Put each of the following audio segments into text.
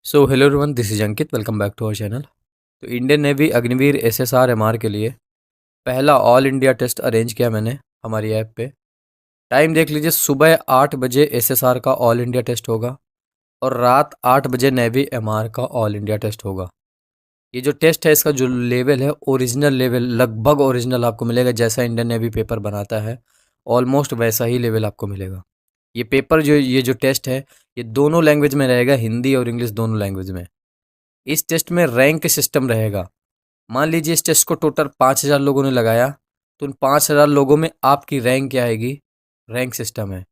So hello everyone, this is Ankit. Welcome back to our channel. तो Indian navy Agniveer SSR MR के लिए पहला all India test arrange किया मैंने हमारी ऐप पे। टाइम देख लीजिए, सुबह 8 बजे एसएसआर का ऑल इंडिया टेस्ट होगा और रात 8 बजे नेवी एमआर का ऑल इंडिया टेस्ट होगा। ये जो टेस्ट है, इसका जो लेवल है, ओरिजिनल लेवल, लगभग ओरिजिनल आपको मिलेगा। जैसा इंडियन नेवी पेपर बनाता है ऑलमोस्ट वैसा ही लेवल आपको मिलेगा। ये पेपर ये जो टेस्ट है, ये दोनों लैंग्वेज में रहेगा, हिंदी और इंग्लिश दोनों लैंग्वेज में। इस टेस्ट में रैंक सिस्टम रहेगा। मान लीजिए इस टेस्ट को टोटल 5,000 लोगों ने लगाया, तो उन 5,000 लोगों में आपकी रैंक क्या आएगी? रैंक सिस्टम है।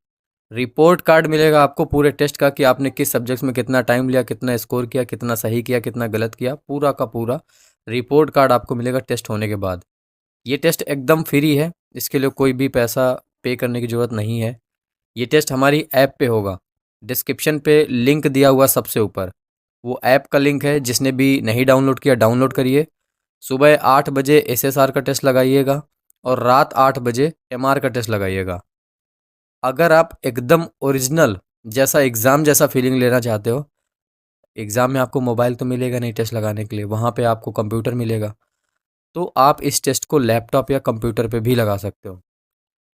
रिपोर्ट कार्ड मिलेगा आपको पूरे टेस्ट का कि आपने किस सब्जेक्ट्स में कितना टाइम लिया, कितना स्कोर किया, कितना सही किया, कितना गलत किया, पूरा का पूरा रिपोर्ट कार्ड आपको मिलेगा टेस्ट होने के बाद। ये टेस्ट एकदम फ्री है, इसके लिए कोई भी पैसा पे करने की ज़रूरत नहीं है। ये टेस्ट हमारी ऐप पे होगा। डिस्क्रिप्शन पे लिंक दिया हुआ सबसे ऊपर, वो ऐप का लिंक है। जिसने भी नहीं डाउनलोड किया, डाउनलोड करिए। सुबह 8 बजे एसएसआर का टेस्ट लगाइएगा और रात 8 बजे एमआर का टेस्ट लगाइएगा। अगर आप एकदम ओरिजिनल जैसा एग्ज़ाम जैसा फीलिंग लेना चाहते हो, एग्ज़ाम में आपको मोबाइल तो मिलेगा नहीं टेस्ट लगाने के लिए, वहाँ पे आपको कंप्यूटर मिलेगा। तो आप इस टेस्ट को लैपटॉप या कंप्यूटर पे भी लगा सकते हो।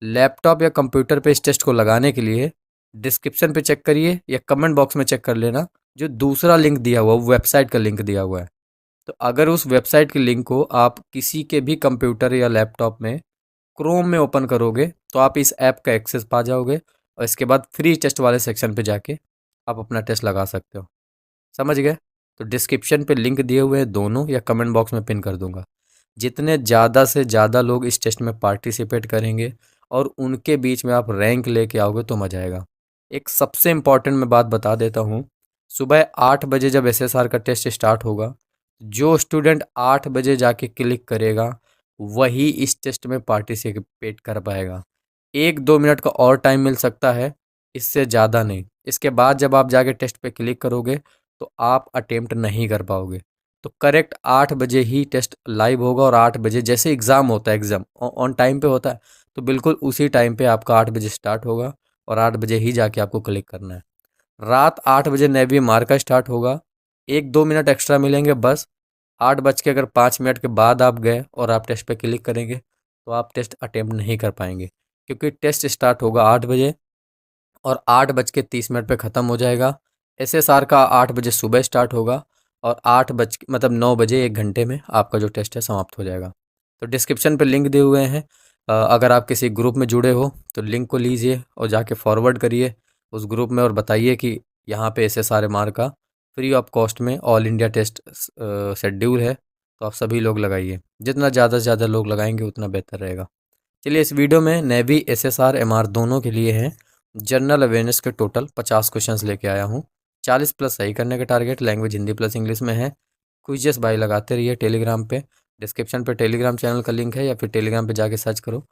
लैपटॉप या कंप्यूटर पे इस टेस्ट को लगाने के लिए डिस्क्रिप्शन पे चेक करिए या कमेंट बॉक्स में चेक कर लेना, जो दूसरा लिंक दिया हुआ है, वो वेबसाइट का लिंक दिया हुआ है। तो अगर उस वेबसाइट के लिंक को आप किसी के भी कंप्यूटर या लैपटॉप में क्रोम में ओपन करोगे, तो आप इस ऐप का एक्सेस पा जाओगे और इसके बाद फ्री टेस्ट वाले सेक्शन पे जाके आप अपना टेस्ट लगा सकते हो। समझ गए? तो डिस्क्रिप्शन पे लिंक दिए हुए हैं दोनों, या कमेंट बॉक्स में पिन कर दूंगा। जितने ज़्यादा से ज़्यादा लोग इस टेस्ट में पार्टिसिपेट करेंगे और उनके बीच में आप रैंक लेके आओगे तो मज़ा आएगा। एक सबसे इम्पॉर्टेंट मैं बात बता देता हूँ। सुबह 8 बजे जब एसएसआर का टेस्ट स्टार्ट होगा, जो स्टूडेंट 8 बजे जाके क्लिक करेगा वही इस टेस्ट में पार्टिसिपेट कर पाएगा। 1-2 मिनट का और टाइम मिल सकता है, इससे ज़्यादा नहीं। इसके बाद जब आप जाके टेस्ट पे क्लिक करोगे तो आप अटेम्प्ट नहीं कर पाओगे। तो करेक्ट 8 बजे ही टेस्ट लाइव होगा और 8 बजे जैसे एग्ज़ाम होता है, एग्ज़ाम ऑन टाइम पे होता है, तो बिल्कुल उसी टाइम पे आपका 8 बजे स्टार्ट होगा और 8 बजे ही जाके आपको क्लिक करना है। रात 8 बजे नेवी मार का स्टार्ट होगा। 1-2 मिनट एक्स्ट्रा मिलेंगे बस। 8 बज के अगर 5 मिनट के बाद आप गए और आप टेस्ट पे क्लिक करेंगे तो आप टेस्ट अटेम्प्ट नहीं कर पाएंगे, क्योंकि टेस्ट स्टार्ट होगा 8 बजे और 8 बज के 30 मिनट पे ख़त्म हो जाएगा। एसएसआर का 8 बजे सुबह स्टार्ट होगा और 9 बजे 1 घंटे में आपका जो टेस्ट है समाप्त हो जाएगा। तो डिस्क्रिप्शन पे लिंक दिए हुए हैं। अगर आप किसी ग्रुप में जुड़े हो तो लिंक को लीजिए और जाके फॉरवर्ड करिए उस ग्रुप में और बताइए कि यहाँ पे एसएसआर एमआर का फ्री ऑफ कॉस्ट में ऑल इंडिया टेस्ट शेड्यूल है, तो आप सभी लोग लगाइए। जितना ज़्यादा से ज़्यादा लोग लगाएंगे उतना बेहतर रहेगा। चलिए, इस वीडियो में नेवी एसएसआर एमआर दोनों के लिए हैं जनरल अवेयरनेस के टोटल 50 क्वेश्चंस लेके आया हूँ। 40 प्लस सही करने का target, language Hindi plus English में है। क्विज़ेस भाई लगाते रहिए टेलीग्राम पे। डिस्क्रिप्शन पे टेलीग्राम चैनल का लिंक है, या फिर टेलीग्राम पे जाके सर्च करो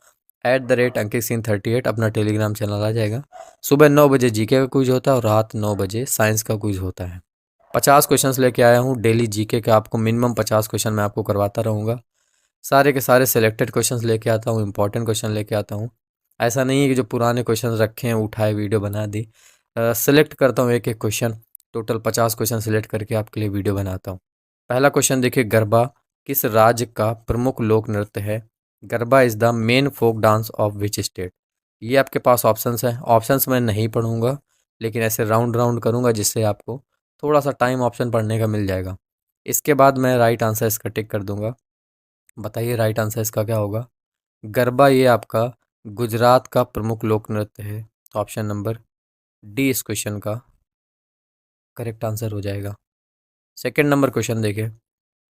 @अंकित सिंह 38, अपना टेलीग्राम चैनल आ जाएगा। सुबह 9 बजे जीके का क्विज होता है और रात 9 बजे साइंस का क्विज होता है। 50 क्वेश्चंस लेके आया हूँ डेली जीके का। आपको मिनिमम 50 क्वेश्चन मैं आपको करवाता रहूँगा। सारे के सारे सिलेक्टेड क्वेश्चंस लेके आता हूँ, इंपॉर्टेंट क्वेश्चन लेके आता हूँ। ऐसा नहीं है कि जो पुराने क्वेश्चन रखे हैं उठाए वीडियो बना दी। सेलेक्ट करता हूँ एक एक क्वेश्चन, टोटल 50 क्वेश्चन सेलेक्ट करके आपके लिए वीडियो बनाता हूँ। पहला क्वेश्चन देखिए, गरबा किस राज्य का प्रमुख लोक नृत्य है? Garba is the main folk dance of which state? ये आपके पास ऑप्शंस हैं। ऑप्शंस मैं नहीं पढ़ूंगा, लेकिन ऐसे राउंड राउंड करूंगा जिससे आपको थोड़ा सा टाइम ऑप्शन पढ़ने का मिल जाएगा। इसके बाद मैं राइट आंसर इसका टिक कर दूंगा। बताइए राइट आंसर इसका क्या होगा? गरबा ये आपका गुजरात का प्रमुख लोक नृत्य है। ऑप्शन नंबर डी इस क्वेश्चन का करेक्ट आंसर हो जाएगा। सेकंड नंबर क्वेश्चन देखिए,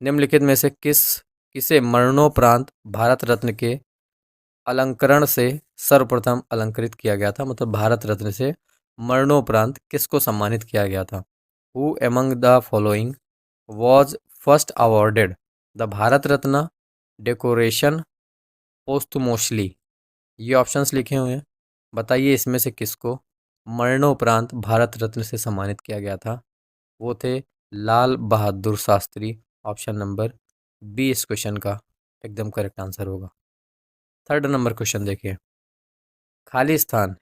निम्नलिखित में से किसे मरणोपरांत भारत रत्न के अलंकरण से सर्वप्रथम अलंकृत किया गया था? मतलब भारत रत्न से मरणोपरांत किसको सम्मानित किया गया था? Who among the following was first awarded the Bharat Ratna decoration posthumously? ये ऑप्शंस लिखे हुए हैं। बताइए इसमें से किसको मरणोपरांत भारत रत्न से सम्मानित किया गया था? वो थे Lal Bahadur Shastri. Option number B इस क्वेश्चन का एकदम करेक्ट आंसर होगा। थर्ड नंबर क्वेश्चन देखिए, खालिस्तान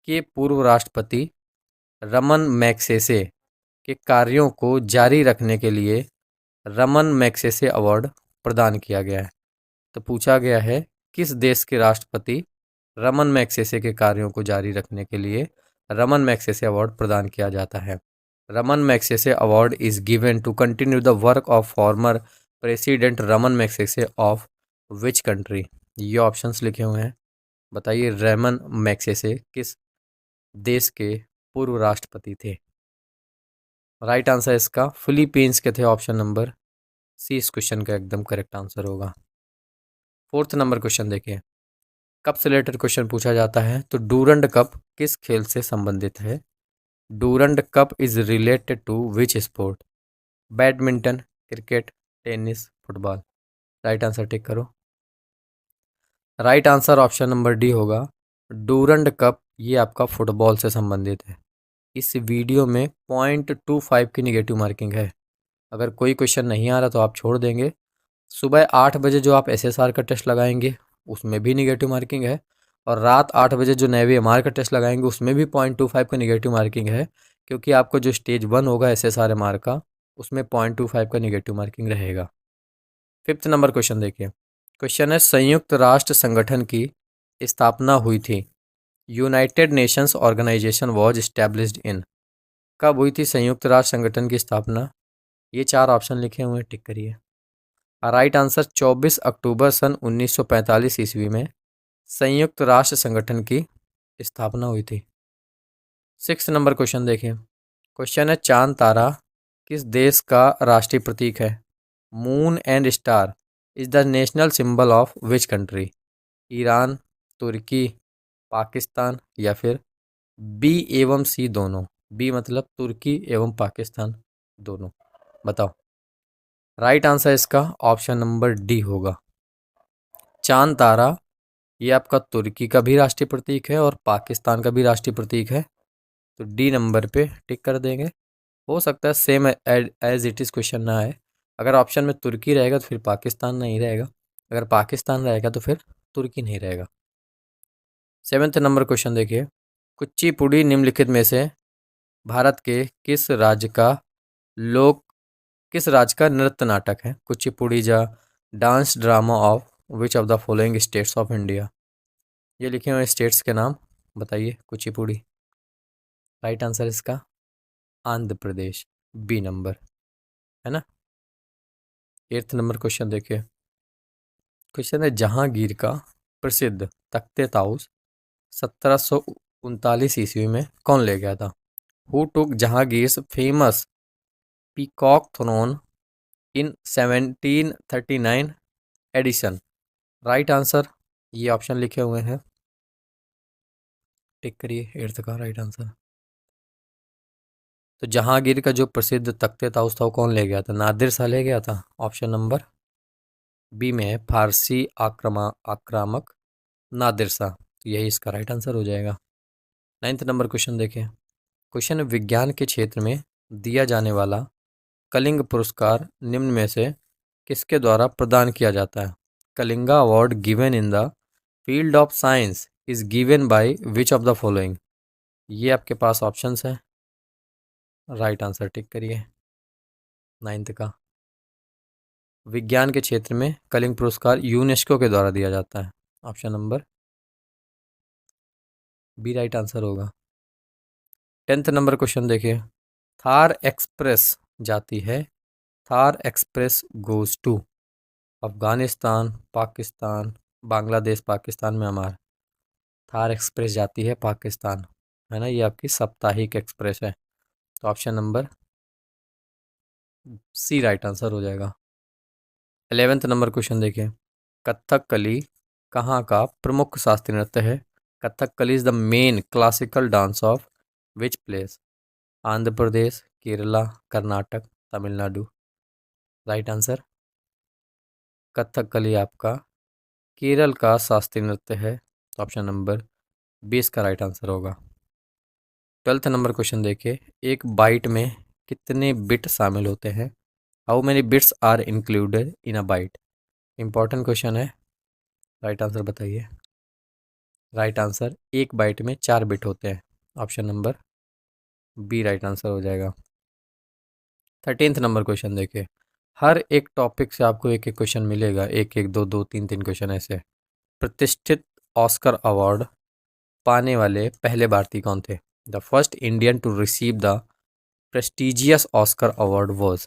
के पूर्व राष्ट्रपति रमन मैग्सेसे के कार्यों को जारी रखने के लिए रमन मैग्सेसे अवार्ड प्रदान किया गया है। तो पूछा गया है किस देश के राष्ट्रपति रमन मैग्सेसे के कार्यों को जारी रखने के लिए रमन मैग्सेसे अवार्ड प्रदान किया जाता है। Ramon Magsaysay award is given to continue the work of former president Ramon Magsaysay of which country. ये ऑप्शंस लिखे हुए हैं, बताइए रमन मैग्सेसे किस देश के पूर्व राष्ट्रपति थे। राइट आंसर इसका फिलीपींस के थे, ऑप्शन नंबर सी इस क्वेश्चन का एकदम करेक्ट आंसर होगा। 4th नंबर क्वेश्चन देखिए, कप से रिलेटेड क्वेश्चन पूछा जाता है। तो डूरंड कप किस खेल से संबंधित है? Durand cup is related to which sport? Badminton, cricket, tennis, football. Right answer tick करो। Right answer option number D होगा। डूरंड कप ये आपका फुटबॉल से संबंधित है। इस वीडियो में 0.25 की निगेटिव मार्किंग है। अगर कोई क्वेश्चन नहीं आ रहा तो आप छोड़ देंगे। सुबह 8 बजे जो आप एसएसआर का टेस्ट लगाएंगे उसमें भी निगेटिव मार्किंग है, और रात 8 बजे जो नेवी एमआर का टेस्ट लगाएंगे उसमें भी 0.25 का निगेटिव मार्किंग है, क्योंकि आपको जो स्टेज 1 होगा एसएसआर एमआर का उसमें 0.25 का निगेटिव मार्किंग रहेगा। 5th नंबर क्वेश्चन देखिए, क्वेश्चन है संयुक्त राष्ट्र संगठन की स्थापना हुई थी। United Nations Organisation was established in. कब हुई थी संयुक्त राष्ट्र संगठन की स्थापना? ये 4 ऑप्शन लिखे हुए हैं, टिक करिए। राइट आंसर 24 अक्टूबर सन 1945 ईस्वी में संयुक्त राष्ट्र संगठन की स्थापना हुई थी। 6th नंबर क्वेश्चन देखिए, क्वेश्चन है चांद तारा किस देश का राष्ट्रीय प्रतीक है? Moon and star is the national symbol of which country? Iran, Turkey, Pakistan या फिर बी एवं सी दोनों? बी मतलब तुर्की एवं पाकिस्तान दोनों, बताओ। राइट आंसर इसका ऑप्शन नंबर डी होगा। चांद तारा ये आपका तुर्की का भी राष्ट्रीय प्रतीक है और पाकिस्तान का भी राष्ट्रीय प्रतीक है, तो डी नंबर पे टिक कर देंगे। हो सकता है same as it is question ना आए। अगर ऑप्शन में तुर्की रहेगा तो फिर पाकिस्तान नहीं रहेगा, अगर पाकिस्तान रहेगा तो फिर तुर्की नहीं रहेगा। 7th नंबर क्वेश्चन देखिए, कुचिपुड़ी निम्नलिखित में से भारत के लोक किस राज्य का नृत्य नाटक है? कुचिपुड़ी जा dance drama of which of the following states of India. ये लिखे हुए स्टेट्स के नाम बताइए। कुचिपुड़ी, राइट आंसर इसका आंध्र प्रदेश, बी नंबर, है ना। 8th नंबर क्वेश्चन देखिए, क्वेश्चन है जहांगीर का प्रसिद्ध तख्ते ताउस 1739 ईस्वी में कौन ले गया था? Who took Jahangir's famous peacock throne in 1739 edition. Right answer ये ऑप्शन लिखे हुए हैं, टिक करिए 8th का राइट आंसर। तो जहांगीर का जो प्रसिद्ध तख्ते ताउस था वो कौन ले गया था? नादिर शाह ले गया था, ऑप्शन नंबर बी में है फारसी आक्रामक नादिर शाह, तो यही इसका राइट आंसर हो जाएगा। 9th नंबर क्वेश्चन देखिए, क्वेश्चन विज्ञान के क्षेत्र में दिया जाने वाला कलिंग पुरस्कार निम्न में से किसके द्वारा प्रदान किया जाता है? Kalinga award given in the field of science is given by which of the following. ये आपके पास ऑप्शंस हैं, राइट आंसर टिक करिए 9th का। विज्ञान के क्षेत्र में कलिंग पुरस्कार यूनेस्को के द्वारा दिया जाता है, option number B right answer होगा। 10th नंबर क्वेश्चन देखिए, थार एक्सप्रेस जाती है, Thar Express goes to Afghanistan, Pakistan, Bangladesh, Pakistan, Myanmar. Thar Express जाती है पाकिस्तान, है ना, ये आपकी साप्ताहिक एक्सप्रेस है, तो option number C right answer हो जाएगा। 11th नंबर क्वेश्चन देखिए, कथकली कहाँ का प्रमुख शास्त्रीय नृत्य है? Kathakali is the main classical dance of which place? Andhra Pradesh, Kerala, Karnataka, Tamil Nadu. Right answer Kathakali आपका केरल का शास्त्रीय नृत्य है, तो ऑप्शन नंबर 20 का राइट आंसर होगा। 12th नंबर क्वेश्चन देखिए, एक बाइट में कितने बिट शामिल होते हैं? How many bits are included in a byte? Important question है, राइट आंसर बताइए। राइट आंसर एक बाइट में 4 बिट होते हैं, option number B right answer हो जाएगा। 13th नंबर क्वेश्चन देखिए। हर एक टॉपिक से आपको एक एक क्वेश्चन मिलेगा, एक एक दो दो तीन तीन क्वेश्चन ऐसे। प्रतिष्ठित ऑस्कर अवार्ड पाने वाले पहले भारतीय कौन थे? The first Indian to receive the prestigious Oscar award was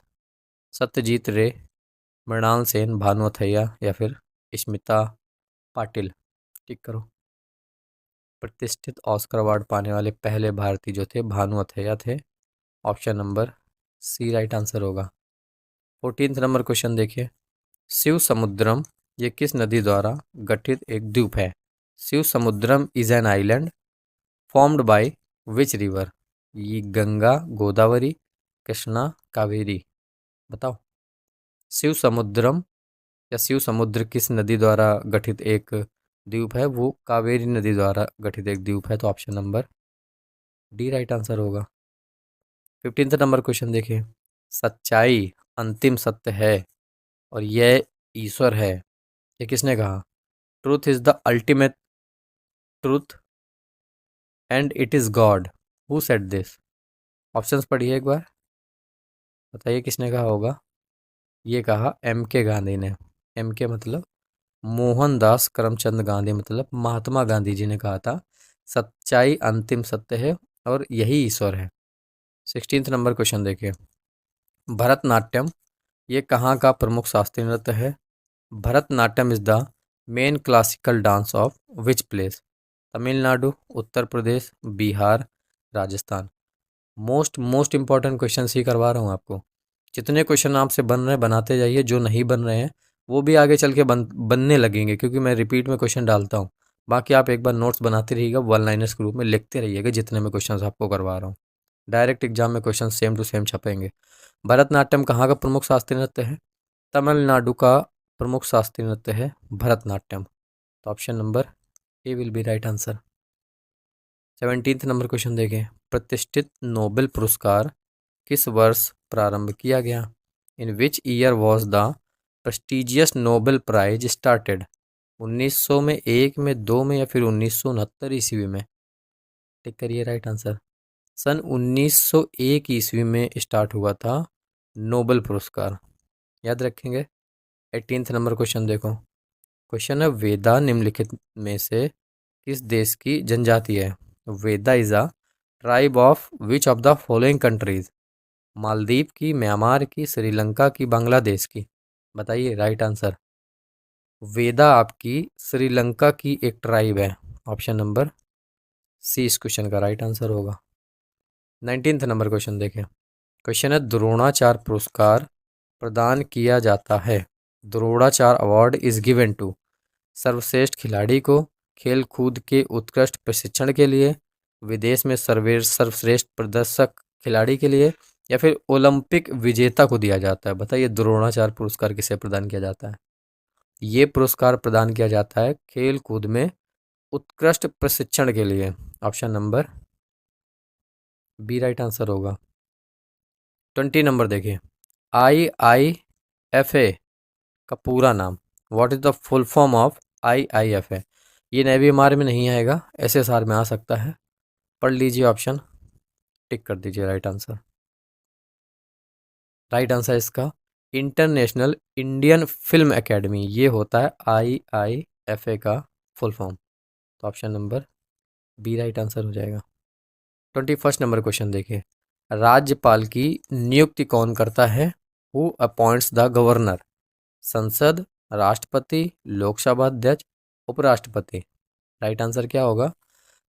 Satyajit Ray, Mrinal Sen, Bhanu Athaiya या फिर स्मिता पाटिल। टिक करो। प्रतिष्ठित ऑस्कर अवार्ड पाने वाले पहले भारतीय जो थे भानु अथैया थे। Option number C right answer होगा। 14th नंबर क्वेश्चन देखिए। शिव समुद्रम ये किस नदी द्वारा गठित एक द्वीप है? Shiva Samudram is an island formed by which river? ये गंगा, गोदावरी, कृष्णा, कावेरी। बताओ। शिव समुद्रम या शिव समुद्र किस नदी द्वारा गठित एक द्वीप है? वो कावेरी नदी द्वारा गठित एक द्वीप है। तो option number D right answer होगा। 15th नंबर क्वेश्चन देखिए। सच्चाई अंतिम सत्य है और यह ईश्वर है, ये किसने कहा? Truth is the ultimate truth and it is God. Who said this? Options पढ़िए एक बार, बताइए किसने कहा होगा। ये कहा एम के गांधी ने। एम के मतलब मोहनदास करमचंद गांधी, मतलब महात्मा गांधी जी ने कहा था सच्चाई अंतिम सत्य है और यही ईश्वर है। 16th नंबर क्वेश्चन देखिए। भरतनाट्यम ये कहाँ का प्रमुख शास्त्रीय नृत्य है? Bharatanatyam is the main classical dance of which place? Tamil Nadu, Uttar Pradesh, Bihar, Rajasthan. Most important question ही करवा रहा हूँ आपको। जितने क्वेश्चन आपसे बन रहे हैं बनाते जाइए, जो नहीं बन रहे हैं वो भी आगे चल के बनने लगेंगे, क्योंकि मैं रिपीट में क्वेश्चन डालता हूँ। बाकी आप एक बार नोट्स बनाते रहिएगा, वन लाइनर्स के रूप में लिखते रहिएगा जितने मैं क्वेश्चन आपको करवा रहा हूँ। डायरेक्ट एग्जाम में क्वेश्चन सेम टू सेम छपेंगे। भरतनाट्यम कहाँ का प्रमुख शास्त्रीय नृत्य है? तमिलनाडु का प्रमुख शास्त्रीय नृत्य है भरतनाट्यम। तो option number A will be right answer. 17th number question देखें। प्रतिष्ठित नोबेल पुरस्कार किस वर्ष प्रारंभ किया गया? In which year was the prestigious Nobel prize started? 1900 में, एक में, दो में या फिर 1969 ईस्वी में? टिक करिए राइट आंसर। सन 1901 ईस्वी में स्टार्ट हुआ था नोबेल पुरस्कार, याद रखेंगे। 18th नंबर क्वेश्चन देखो। क्वेश्चन है वेदा निम्नलिखित में से किस देश की जनजाति है? Vedda is a tribe of which of the following countries? Maldives की, म्यांमार की, श्रीलंका की, बांग्लादेश की। बताइए राइट आंसर। वेदा आपकी श्रीलंका की एक ट्राइब है। ऑप्शन नंबर सी इस क्वेश्चन का राइट आंसर होगा। 19th नंबर क्वेश्चन देखें। क्वेश्चन है द्रोणाचार्य पुरस्कार प्रदान किया जाता है। Dronacharya award is given to सर्वश्रेष्ठ खिलाड़ी को, खेल कूद के उत्कृष्ट प्रशिक्षण के लिए, विदेश में सर्वश्रेष्ठ प्रदर्शक खिलाड़ी के लिए, या फिर ओलंपिक विजेता को दिया जाता है? बताइए द्रोणाचार्य पुरस्कार किसे प्रदान किया जाता है? ये पुरस्कार प्रदान किया जाता है खेल कूद में उत्कृष्ट प्रशिक्षण के लिए। Option number B right answer होगा। 20 नंबर देखिए। IIFA का पूरा नाम, what is the full form of IIFA? ये नेवी एमआर में नहीं आएगा, SSR में आ सकता है। पढ़ लीजिए ऑप्शन, टिक कर दीजिए राइट आंसर। राइट आंसर इसका इंटरनेशनल इंडियन फिल्म एकेडमी, ये होता है IIFA का फुल फॉर्म। तो option number B right answer हो जाएगा। 21st नंबर क्वेश्चन देखिए। राज्यपाल की नियुक्ति कौन करता है? Who appoints the governor? संसद, राष्ट्रपति, लोकसभा अध्यक्ष, उपराष्ट्रपति। राइट आंसर क्या होगा?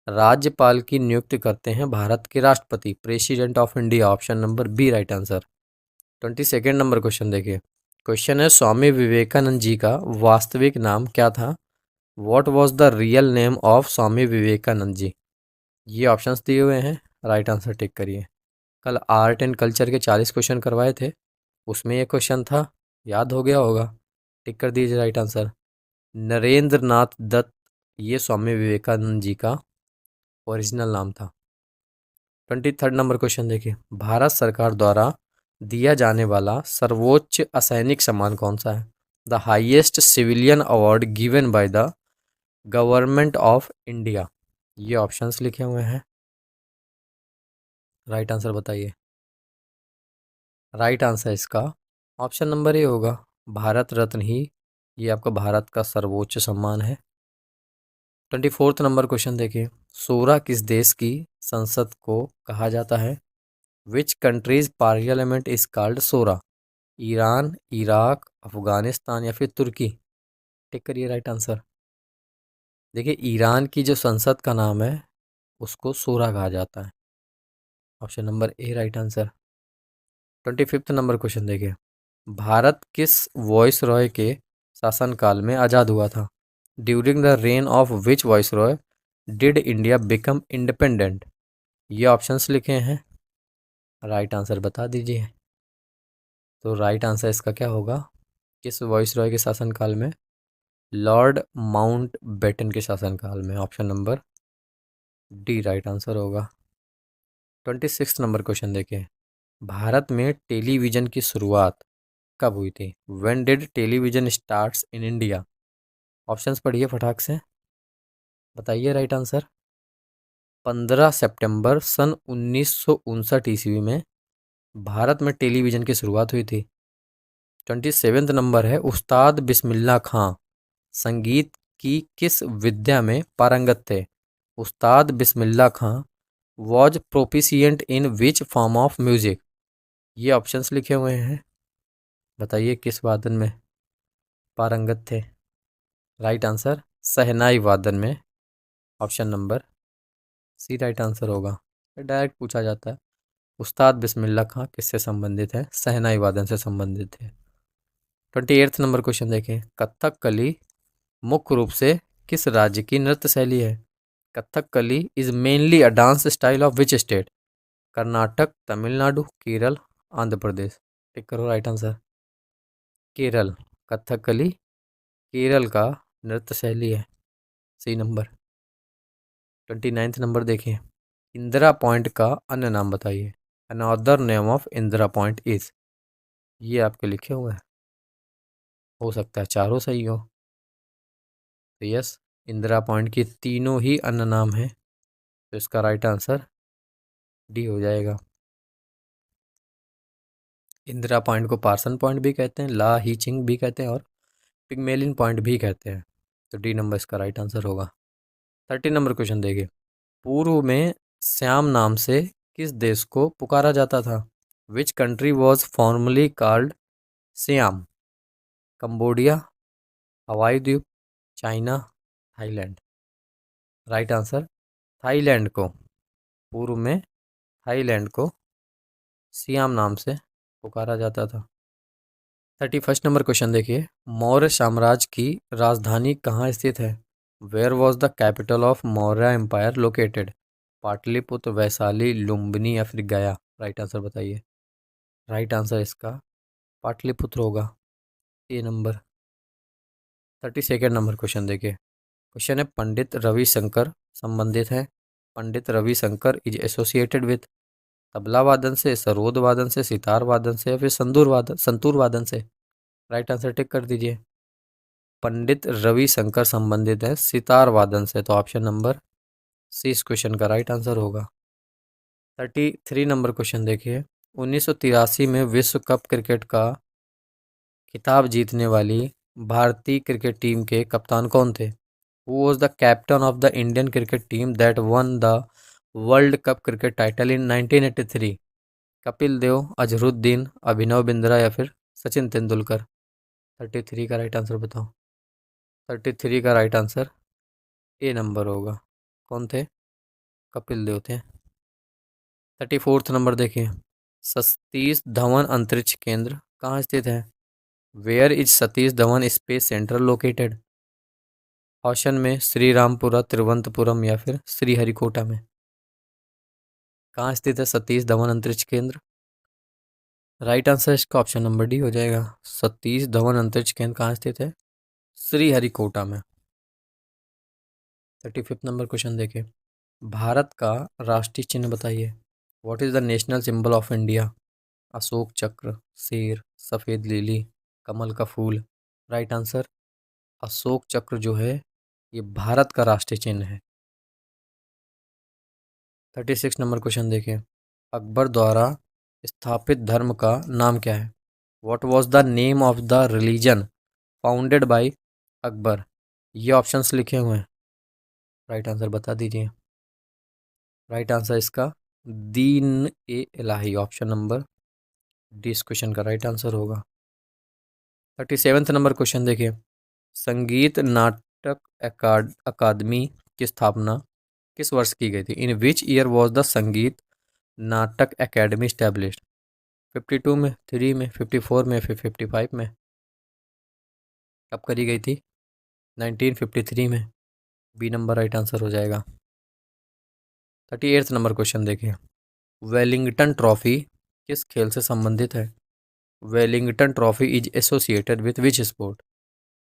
राज्यपाल की नियुक्ति करते हैं भारत के राष्ट्रपति, president of India. Option number B right answer. 22nd number question देखिए। क्वेश्चन है स्वामी विवेकानंद जी का वास्तविक नाम क्या था? What was the real name of Swami Vivekananda ji? ये ऑप्शंस दिए हुए हैं, राइट आंसर टिक करिए। कल आर्ट एंड कल्चर के 40 क्वेश्चन करवाए थे, उसमें ये क्वेश्चन था, याद हो गया होगा। टिक कर दीजिए राइट आंसर। नरेंद्र नाथ दत्त ये स्वामी विवेकानंद जी का ओरिजिनल नाम था। 23rd नंबर क्वेश्चन देखिए। भारत सरकार द्वारा दिया जाने वाला सर्वोच्च असैनिक सम्मान कौन सा है? The highest civilian award given by the government of India. ये ऑप्शंस लिखे हुए हैं, राइट आंसर बताइए। राइट आंसर इसका ऑप्शन नंबर ए होगा, भारत रत्न ही ये आपका भारत का सर्वोच्च सम्मान है। 24 नंबर क्वेश्चन देखिए, सूरा किस देश की संसद को कहा जाता है? Which countries parliament is called सूरा? ईरान, इराक, अफगानिस्तान या फिर तुर्की? टिक करिए राइट आंसर। देखिए ईरान की जो संसद का नाम है उसको सूरा कहा जाता है। Option number A right answer. 25 number question देखिए, भारत किस वॉइस रॉय के शासनकाल में आज़ाद हुआ था? During the rain of which voice Roy did India become independent? ये ऑप्शंस लिखे हैं, राइट आंसर बता दीजिए। तो राइट आंसर इसका क्या होगा, किस वॉइस रॉय के शासनकाल में? लॉर्ड माउंट बेटन के शासनकाल में। Option number D right answer होगा। 26 नंबर क्वेश्चन देखिए, भारत में टेलीविज़न की शुरुआत कब हुई थी? When did television starts in India? Options पढ़िए फटाक से, बताइए राइट आंसर। 15 सितंबर सन 1959 ईस्वी में भारत में टेलीविज़न की शुरुआत हुई थी। 27 नंबर है, उस्ताद बिस्मिल्लाह खां संगीत की किस विद्या में पारंगत थे? Ustad Bismillah Khan was proficient in which form of music? ये ऑप्शंस लिखे हुए हैं, बताइए किस वादन में पारंगत थे? राइट आंसर शहनाई वादन में। Option number C right answer होगा। डायरेक्ट पूछा जाता है, उस्ताद बिस्मिल्लाह खां किससे संबंधित है? शहनाई वादन से संबंधित है। 28 नंबर क्वेश्चन देखें, कथकली मुख्य रूप से किस राज्य की नृत्य शैली है? Kathakali is mainly a dance style of which state? Karnataka, Tamil Nadu, Kerala, Andhra Pradesh? Tick करो राइट आंसर। केरल, कथकली केरल का नृत्य शैली है, सही नंबर। 29 नंबर देखिए, इंदिरा पॉइंट का अन्य नाम बताइए। Another name of Indira point is? ये आपके लिखे हुए हैं, हो सकता है चारों सही हो। तो यस, इंदिरा पॉइंट की तीनों ही अन्य नाम हैं, तो इसका राइट आंसर डी हो जाएगा। इंदिरा पॉइंट को पार्सन पॉइंट भी कहते हैं, ला ही चिंग भी कहते हैं और पिग्मेलिन पॉइंट भी कहते हैं, तो डी नंबर इसका राइट आंसर होगा। 30 नंबर क्वेश्चन देखिए, पूर्व में श्याम नाम से किस देश को पुकारा जाता था? Which country was formally called Shyam? Cambodia, हवाई द्वीप, China, Thailand? Right answer Thailand को, पूर्व में थाईलैंड को सियाम नाम से पुकारा जाता था। 31 नंबर क्वेश्चन देखिए, मौर्य साम्राज्य की राजधानी कहाँ स्थित है? Where was the capital of Maurya empire located? Pataliputra, Vaishali, Lumbini या फिर गया? राइट आंसर बताइए। राइट आंसर इसका पाटलिपुत्र होगा, ए नंबर। 32 नंबर क्वेश्चन देखिए, क्वेश्चन है पंडित रविशंकर संबंधित है। Pandit Ravi Shankar is associated with tabla वादन से, सरोद वादन से, सितार वादन से या फिर संतूर वादन से? राइट आंसर टिक कर दीजिए। पंडित रविशंकर संबंधित है सितार वादन से, तो ऑप्शन नंबर सी इस क्वेश्चन का राइट आंसर होगा। 33 नंबर क्वेश्चन देखिए, 1983 में विश्व कप क्रिकेट का खिताब जीतने वाली भारतीय क्रिकेट टीम के कप्तान कौन थे? Who was the captain of the Indian cricket team that won the world cup cricket title in 1983? Kapil Dev, Azharuddin, Abhinav Bindra या फिर सचिन तेंदुलकर? 33 का राइट आंसर बताओ। 33 का राइट आंसर ए नंबर होगा। कौन थे? कपिल देव थे। 34 नंबर देखिए, सतीश धवन अंतरिक्ष केंद्र कहाँ स्थित है? Where is Satish Dhawan space centre located? Option में श्री रामपुरा, तिरुवनंतपुरम या फिर श्रीहरिकोटा में? कहाँ स्थित है सतीश धवन अंतरिक्ष केंद्र? राइट आंसर इसका ऑप्शन नंबर डी हो जाएगा। सतीश धवन अंतरिक्ष केंद्र कहाँ स्थित है? श्रीहरिकोटा में। 35 नंबर क्वेश्चन देखिए, भारत का राष्ट्रीय चिन्ह बताइए। What is the national symbol of India? Ashok चक्र, शेर, सफ़ेद लिली, कमल का फूल? राइट आंसर अशोक चक्र जो है ये भारत का राष्ट्रीय चिन्ह है। 36 नंबर क्वेश्चन देखिए, अकबर द्वारा स्थापित धर्म का नाम क्या है? What was the name of the religion founded by Akbar? ये ऑप्शंस लिखे हुए हैं, राइट आंसर बता दीजिए। राइट आंसर इसका दीन ए इलाही, ऑप्शन नंबर डी इस क्वेश्चन का राइट आंसर होगा। 37th नंबर क्वेश्चन देखिए, संगीत नाटक अकादमी की स्थापना किस वर्ष की गई थी? इन विच ईयर वॉज द संगीत नाटक एकेडमी स्टैब्लिश्ड? 52 में, 3 में, 54 में, फिर 55 में? कब करी गई थी? 1953 में। बी नंबर राइट आंसर हो जाएगा। 38th नंबर क्वेश्चन देखिए, वेलिंगटन ट्रॉफी किस खेल से संबंधित है? Wellington trophy is associated with which sport?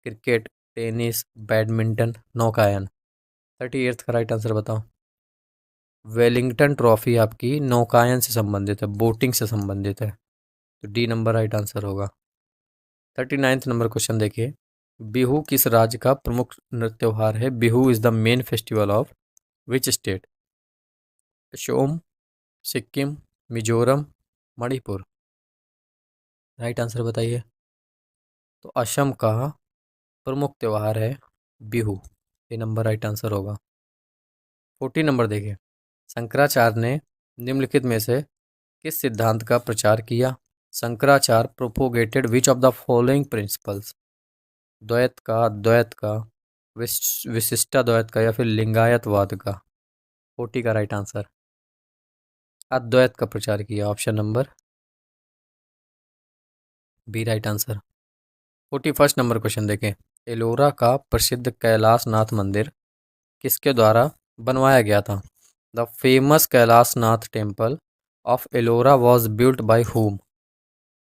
Cricket, tennis, badminton, नौकायन? 38th का राइट आंसर बताओ। वेलिंगटन ट्रॉफी आपकी नौकायन से संबंधित है, बोटिंग से संबंधित है, तो डी नंबर राइट आंसर होगा। 39th नंबर क्वेश्चन देखिए, बिहू किस राज्य का प्रमुख नृत्य त्योहार है? Bihu is the main festival of which state? Asom, Sikkim, Mizoram, Manipur? Right answer बताइए। तो असम का प्रमुख त्योहार है बिहू, ये नंबर राइट आंसर होगा। 40 नंबर देखिए, शंकराचार्य ने निम्नलिखित में से किस सिद्धांत का प्रचार किया? Shankaracharya propagated which of the following principles? द्वैत का, अद्वैत का, विशिष्टाद्वैत का, या फिर लिंगायतवाद का? 40 का राइट आंसर अद्वैत का प्रचार किया, option number B right answer. 41st number question देखें, एलोरा का प्रसिद्ध कैलाश नाथ मंदिर किसके द्वारा बनवाया गया था? The famous Kailash Nath temple of Ellora was built by whom?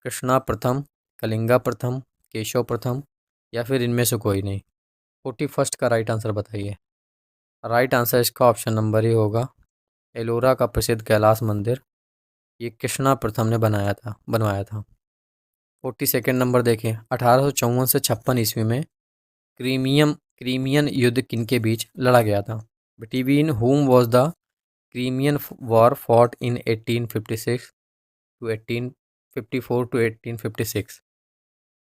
Krishna प्रथम, कलिंगा प्रथम, केशव प्रथम, या फिर इनमें से कोई नहीं? 41st का राइट आंसर बताइए। राइट आंसर इसका ऑप्शन नंबर ही होगा, एलोरा का प्रसिद्ध कैलाश मंदिर ये कृष्णा प्रथम ने बनवाया था। 42nd नंबर देखें, 1854 से 56 ईस्वी में क्रीमियन युद्ध किनके बीच लड़ा गया था? Between whom was the Crimean war fought in 1856 to 1854 to 1856?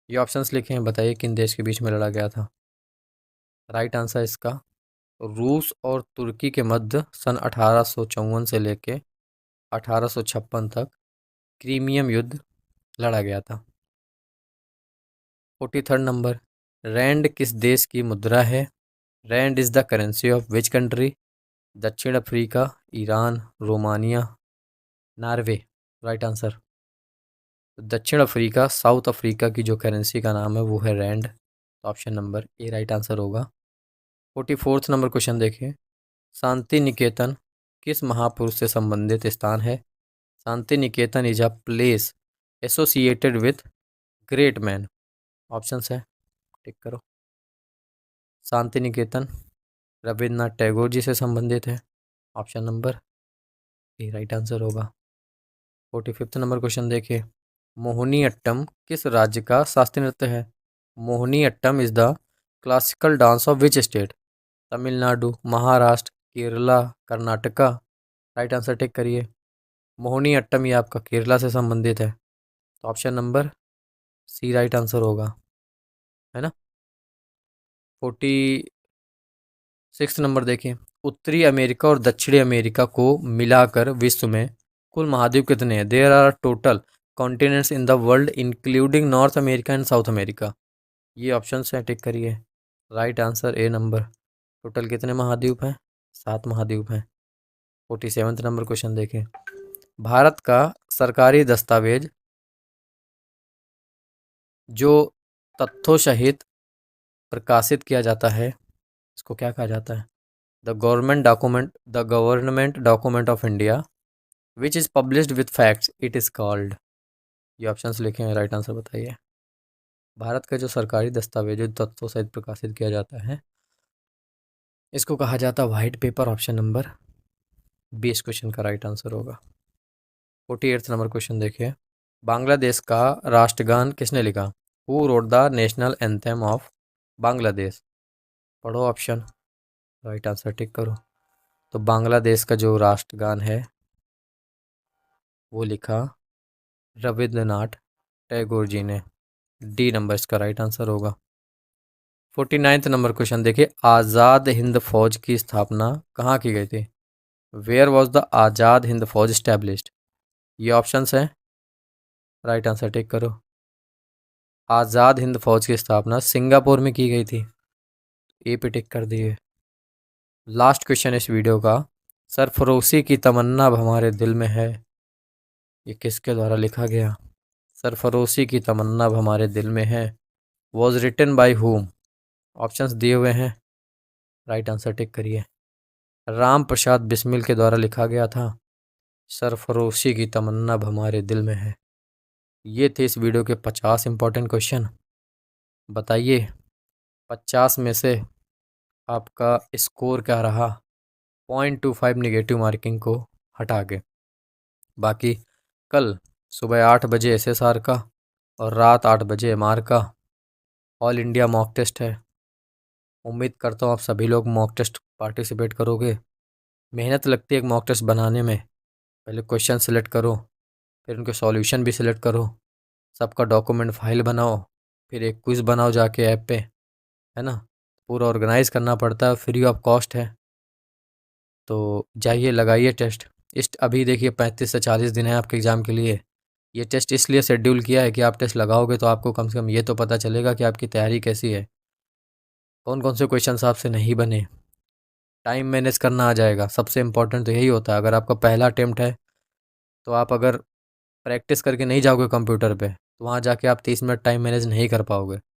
ये ऑप्शंस लिखे हैं, बताइए किन देश के बीच में लड़ा गया था? राइट आंसर इसका रूस और तुर्की के मध्य सन 1854 से लेके 1856 तक क्रीमियम युद्ध लड़ा गया था। 43rd नंबर, रैंड किस देश की मुद्रा है? Rand is the currency of which country? दक्षिण Africa, Iran, Romania, Norway? Right answer दक्षिण अफ्रीका, साउथ अफ्रीका की जो करेंसी का नाम है वो है rand, option number A right answer होगा। 44th नंबर क्वेश्चन देखिए, शांति निकेतन किस महापुरुष से संबंधित स्थान है? Shanti Niketan is a place associated with great man? Options है, टिक करो। शांति निकेतन रविन्द्रनाथ टैगोर जी से संबंधित है, option number A right answer होगा। 45th नंबर क्वेश्चन देखिए, मोहिनी अट्टम किस राज्य का शास्त्रीय नृत्य है? Mohini Attam is the classical dance of which state? Tamil Nadu, Maharashtra, Kerala, Karnataka? Right answer tick करिए। मोहिनी अट्टम ये आपका केरला से संबंधित है, तो option number C right answer होगा, है ना। 46 नंबर देखिए, उत्तरी अमेरिका और दक्षिणी अमेरिका को मिलाकर विश्व में कुल महाद्वीप कितने हैं? There are total continents in the world including North America and South America? ये ऑप्शन है, टिक करिए। Right answer A number. Total कितने महाद्वीप हैं? 7 महाद्वीप हैं। 47th नंबर क्वेश्चन देखें, भारत का सरकारी दस्तावेज जो तथ्यों सहित प्रकाशित किया जाता है इसको क्या कहा जाता है? The government document of India which is published with facts it is called? ये ऑप्शंस लिखे हैं, राइट आंसर बताइए। भारत का जो सरकारी दस्तावेज जो तथ्यों सहित प्रकाशित किया जाता है इसको कहा जाता है white paper, option number B इस क्वेश्चन का राइट आंसर होगा। 48th नंबर क्वेश्चन देखिए, बांग्लादेश का राष्ट्रगान किसने लिखा? Who wrote the national anthem of Bangladesh? पढ़ो ऑप्शन, राइट आंसर टिक करो। तो बांग्लादेश का जो राष्ट्रगान है वो लिखा रविंद्रनाथ टैगोर जी ने। डी नंबर इसका राइट आंसर होगा। 49th नंबर क्वेश्चन देखिए, आज़ाद हिंद फौज की स्थापना कहाँ की गई थी? Where was the Azad Hind फौज स्टैब्लिश्ड? ये ऑप्शंस हैं, राइट आंसर टिक करो। आज़ाद हिंद फौज की स्थापना सिंगापुर में की गई थी, ए पे टिक कर दिए। लास्ट क्वेश्चन इस वीडियो का, सरफरोशी की तमन्ना अब हमारे दिल में है, ये किसके द्वारा लिखा गया? सरफरोशी की तमन्ना अब हमारे दिल में है, was written by whom? Options दिए हुए हैं, राइट आंसर टिक करिए। राम प्रसाद बिस्मिल के द्वारा लिखा गया था, सरफरोशी की तमन्ना अब हमारे दिल में है। ये थे इस वीडियो के 50 इंपॉर्टेंट क्वेश्चन। बताइए 50 में से आपका स्कोर क्या रहा? 0.25 निगेटिव मार्किंग को हटा के। बाकी कल सुबह 8 बजे एसएसआर का और रात 8 बजे एमआर का ऑल इंडिया मॉक टेस्ट है। उम्मीद करता हूँ आप सभी लोग मॉक टेस्ट पार्टिसिपेट करोगे। मेहनत लगती है एक मॉक टेस्ट बनाने में। पहले क्वेश्चन सिलेक्ट करो, फिर उनके सॉल्यूशन भी सिलेक्ट करो, सबका डॉक्यूमेंट फाइल बनाओ, फिर एक क्विज़ बनाओ जाके ऐप पे, है ना। पूरा ऑर्गेनाइज करना पड़ता है, फ्री ऑफ कॉस्ट है। तो जाइए लगाइए टेस्ट। इस अभी देखिए 35 से 40 दिन है आपके एग्ज़ाम के लिए। ये टेस्ट इसलिए शेड्यूल किया है कि आप टेस्ट लगाओगे तो आपको कम से कम ये तो पता चलेगा कि आपकी तैयारी कैसी है, कौन कौन से क्वेश्चन आपसे नहीं बने, टाइम मैनेज करना आ जाएगा। सबसे इम्पोर्टेंट तो यही होता है। अगर आपका पहला अटेम्प्ट है तो आप अगर प्रैक्टिस करके नहीं जाओगे कंप्यूटर पे तो वहाँ जाके आप 30 मिनट टाइम मैनेज नहीं कर पाओगे।